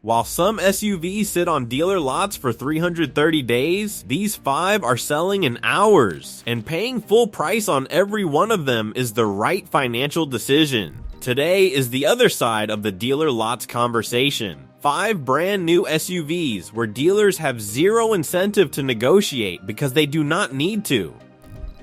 While some SUVs sit on dealer lots for 330 days, these 5 are selling in hours, and paying full price on every one of them is the right financial decision. Today is the other side of the dealer lots conversation. 5 brand new SUVs where dealers have zero incentive to negotiate because they do not need to.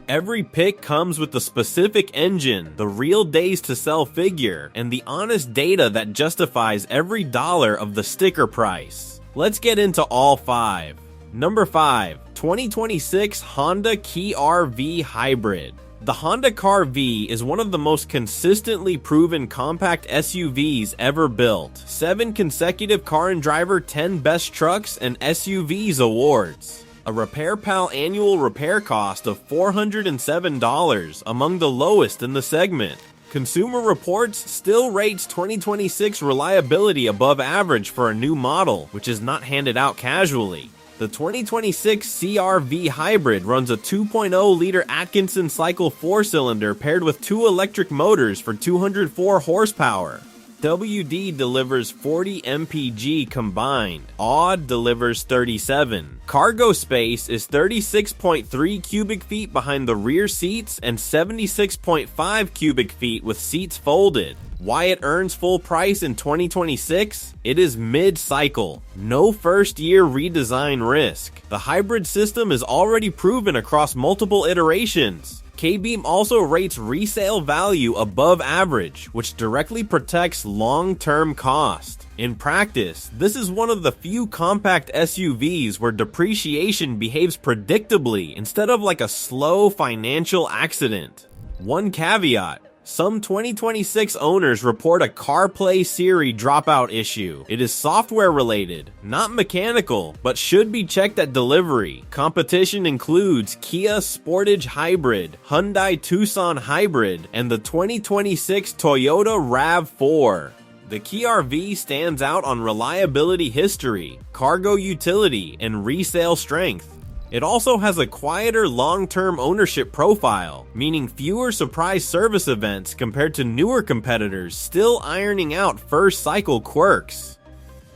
Every pick comes with the specific engine, the real days to sell figure, and the honest data that justifies every dollar of the sticker price. Let's get into all 5. Number 5, 2026 Honda CR-V Hybrid. The Honda CR-V is one of the most consistently proven compact SUVs ever built. 7 consecutive Car and Driver 10 Best Trucks and SUVs awards. A Repair Pal annual repair cost of $407, among the lowest in the segment. Consumer Reports still rates 2026 reliability above average for a new model, which is not handed out casually. The 2026 CR-V Hybrid runs a 2.0-liter Atkinson Cycle 4-cylinder paired with 2 electric motors for 204 horsepower. WD delivers 40 mpg combined. AUD delivers 37. Cargo space is 36.3 cubic feet behind the rear seats and 76.5 cubic feet with seats folded. Why it earns full price in 2026? It is mid-cycle. No first-year redesign risk. The hybrid system is already proven across multiple iterations. K-Beam also rates resale value above average, which directly protects long-term cost. In practice, this is one of the few compact SUVs where depreciation behaves predictably instead of like a slow financial accident. One caveat: some 2026 owners report a CarPlay Siri dropout issue. It is software related, not mechanical, but should be checked at delivery. Competition includes Kia Sportage Hybrid, Hyundai Tucson Hybrid, and the 2026 Toyota RAV4. The CR-V stands out on reliability history, cargo utility, and resale strength. It also has a quieter long-term ownership profile, meaning fewer surprise service events compared to newer competitors still ironing out first-cycle quirks.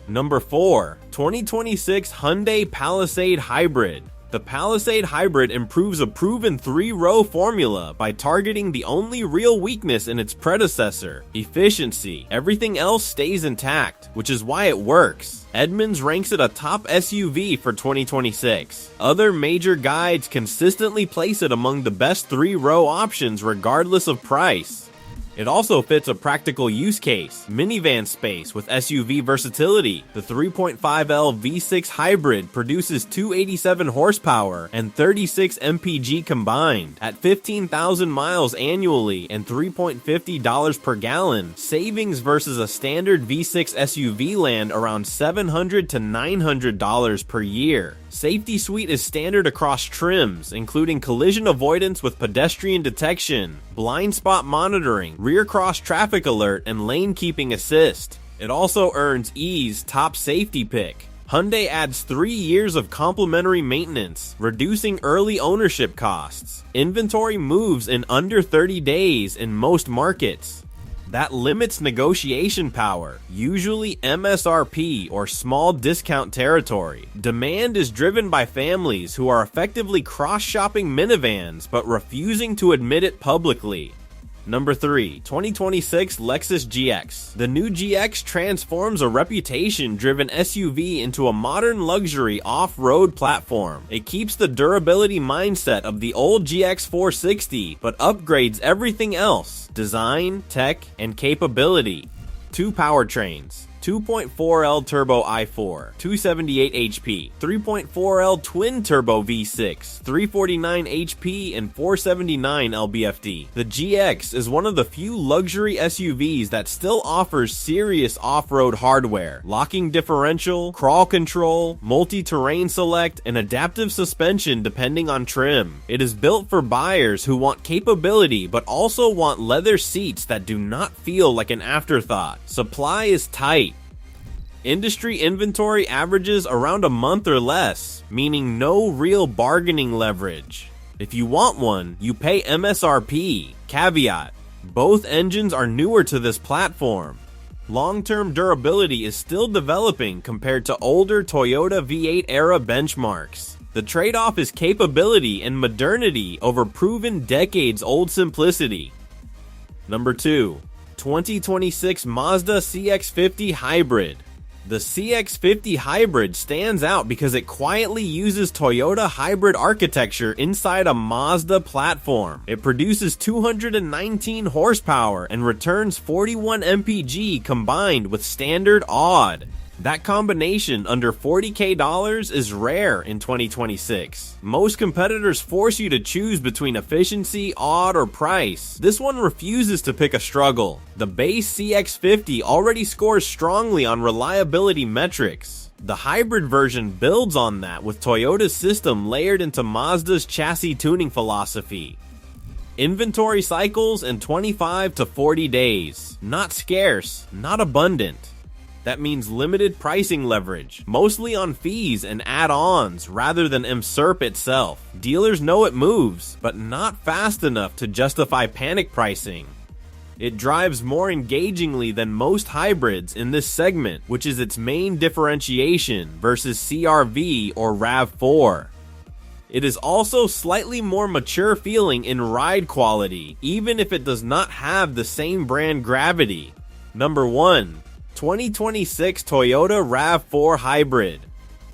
Number 4, 2026 Hyundai Palisade Hybrid. The Palisade Hybrid improves a proven 3-row formula by targeting the only real weakness in its predecessor: efficiency. Everything else stays intact, which is why it works. Edmunds ranks it a top SUV for 2026. Other major guides consistently place it among the best 3-row options regardless of price. It also fits a practical use case, minivan space with SUV versatility. The 3.5L V6 Hybrid produces 287 horsepower and 36 mpg combined. At 15,000 miles annually and $3.50 per gallon, savings versus a standard V6 SUV land around $700 to $900 per year. Safety Suite is standard across trims, including collision avoidance with pedestrian detection, blind spot monitoring, rear cross traffic alert, and lane keeping assist. It also earns E's top safety pick. Hyundai adds 3 years of complimentary maintenance, reducing early ownership costs. Inventory moves in under 30 days in most markets. That limits negotiation power, usually MSRP or small discount territory. Demand is driven by families who are effectively cross-shopping minivans but refusing to admit it publicly. Number 3, 2026 Lexus GX. The new GX transforms a reputation-driven SUV into a modern luxury off-road platform. It keeps the durability mindset of the old GX 460, but upgrades everything else: design, tech, and capability. 2 powertrains: 2.4L Turbo i4, 278 HP, 3.4L Twin Turbo V6, 349 HP, and 479 lb-ft. The GX is one of the few luxury SUVs that still offers serious off-road hardware: locking differential, crawl control, multi-terrain select, and adaptive suspension depending on trim. It is built for buyers who want capability but also want leather seats that do not feel like an afterthought. Supply is tight. Industry inventory averages around a month or less, meaning no real bargaining leverage. If you want one, you pay MSRP. Caveat: both engines are newer to this platform. Long-term durability is still developing compared to older Toyota V8 era benchmarks. The trade-off is capability and modernity over proven decades-old simplicity. Number 2. 2026 Mazda CX-50 Hybrid. The CX-50 Hybrid stands out because it quietly uses Toyota hybrid architecture inside a Mazda platform. It produces 219 horsepower and returns 41 mpg combined with standard odd. That combination under $40K is rare in 2026. Most competitors force you to choose between efficiency, odd, or price. This one refuses to pick a struggle. The base CX-50 already scores strongly on reliability metrics. The hybrid version builds on that with Toyota's system layered into Mazda's chassis tuning philosophy. Inventory cycles in 25 to 40 days. Not scarce, not abundant. That means limited pricing leverage, mostly on fees and add-ons rather than MSRP itself. Dealers know it moves, but not fast enough to justify panic pricing. It drives more engagingly than most hybrids in this segment, which is its main differentiation versus CR-V or RAV4. It is also slightly more mature feeling in ride quality, even if it does not have the same brand gravity. Number 1. 2026 Toyota RAV4 Hybrid.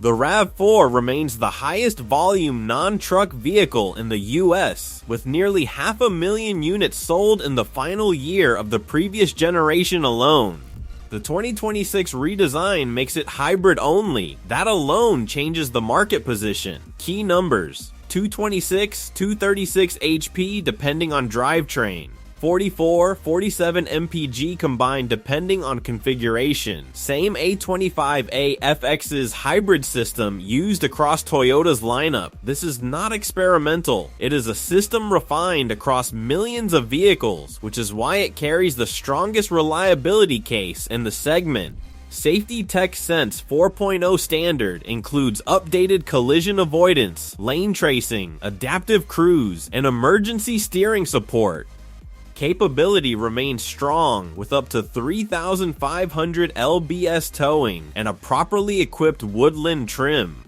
The RAV4 remains the highest volume non-truck vehicle in the US, with nearly 500,000 units sold in the final year of the previous generation alone. The 2026 redesign makes it hybrid only. That alone changes the market position. Key numbers: 226, 236 HP depending on drivetrain. 44, 47 mpg combined depending on configuration. Same A25A FX's hybrid system used across Toyota's lineup. This is not experimental. It is a system refined across millions of vehicles, which is why it carries the strongest reliability case in the segment. Safety Tech Sense 4.0 standard includes updated collision avoidance, lane tracing, adaptive cruise, and emergency steering support. Capability remains strong with up to 3,500 lbs towing and a properly equipped woodland trim.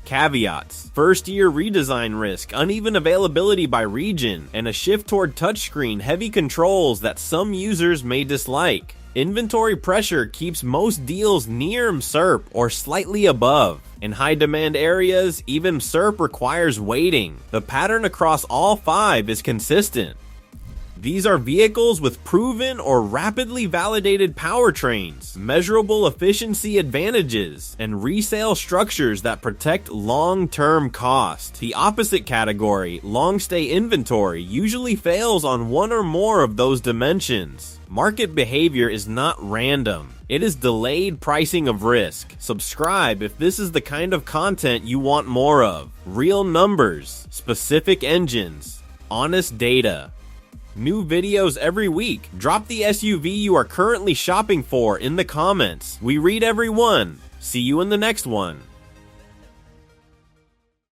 Caveats: first year redesign risk, uneven availability by region, and a shift toward touchscreen heavy controls that some users may dislike. Inventory pressure keeps most deals near MSRP or slightly above. In high demand areas, even MSRP requires waiting. The pattern across all 5 is consistent. These are vehicles with proven or rapidly validated powertrains, measurable efficiency advantages, and resale structures that protect long-term cost. The opposite category, long-stay inventory, usually fails on one or more of those dimensions. Market behavior is not random. It is delayed pricing of risk. Subscribe if this is the kind of content you want more of. Real numbers, specific engines, honest data. New videos every week. Drop the SUV you are currently shopping for in the comments. We read every one. See you in the next one.